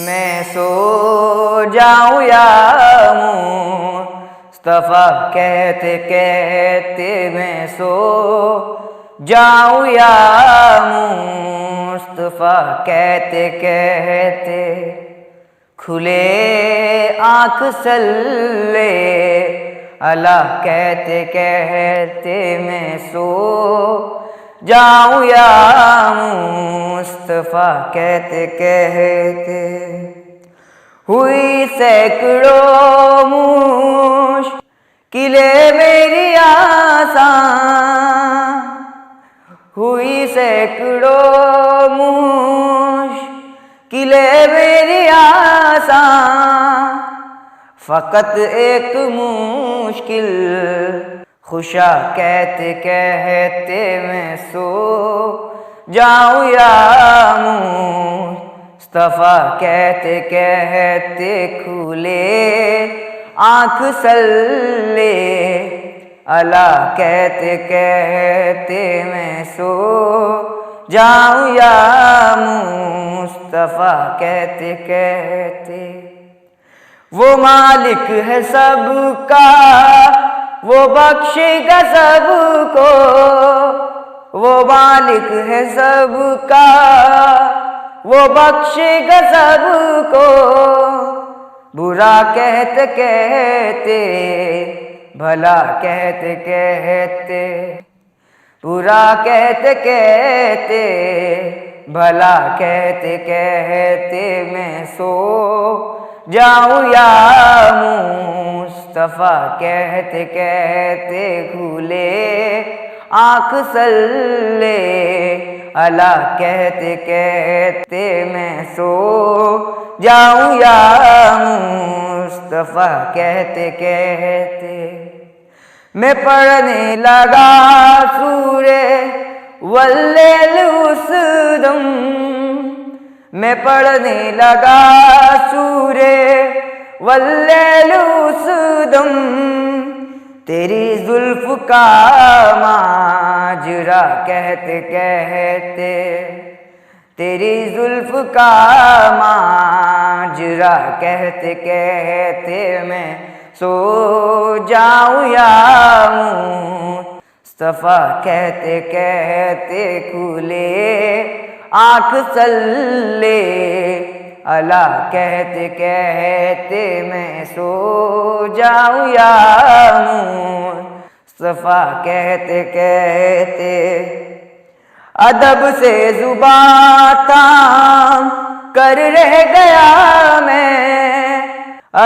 मैं सो जाऊं या मुस्तफा कहते कहते मैं सो जाऊं या मुस्तफा कहते कहते खुले आँख सल्ले अल्लाह कहते कहते मैं सो जाऊं या मुस्तफा कहते कहते हुई सैकड़ों मुश्किले मेरी आसान, हुई सैकड़ों मुश्किले मेरी आसान, फकत एक मुश्किल खुशा कहते कहते मैं सो जाऊं या मुस्तफा कहते कहते खुले आँख सल्ले अल्लाह कहते कहते मैं सो जाऊं या मुस्तफा कहते कहते वो मालिक है सबका वो बख्शेगा सबको, वो मालिक है सबका वो बख्शेगा सबको, बुरा कहते कहते भला कहते कहते, बुरा कहते कहते भला कहते कहते मैं सो जाऊं या मुस्तफा कहते कहते खुले आँख सल्ले अल्लाह कहते कहते मैं सो जाऊं या मुस्तफा कहते कहते मैं पढ़ने लगा सूरे वल्लैल उस दम, मैं पढ़ने लगा सूरे वल्लैल उस दम, तेरी जुल्फ का माजरा कहते कहते, तेरी जुल्फ का माजरा कहते कहते मैं सो जाऊं या मुस्तफा कहते कहते खुले आँख सल्ले अल्लाह कहते कहते मैं सो जाऊं या मुस्तफा कहते कहते अदब से जुबां ताम कर रह गया मैं,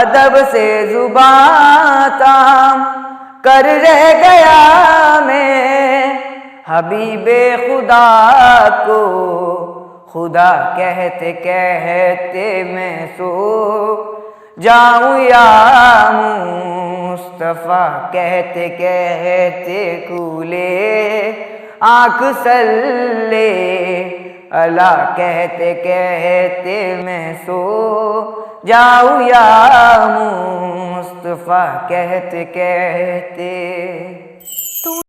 अदब से जुबां ताम कर रह गया मैं, हबीबे खुदा को खुदा कहते कहते मैं सो जाऊं या मुस्तफा कहते कहते खुले आँख सल्ले अल्लाह कहते कहते मैं सो जाऊं या मुस्तफा कहते कहते।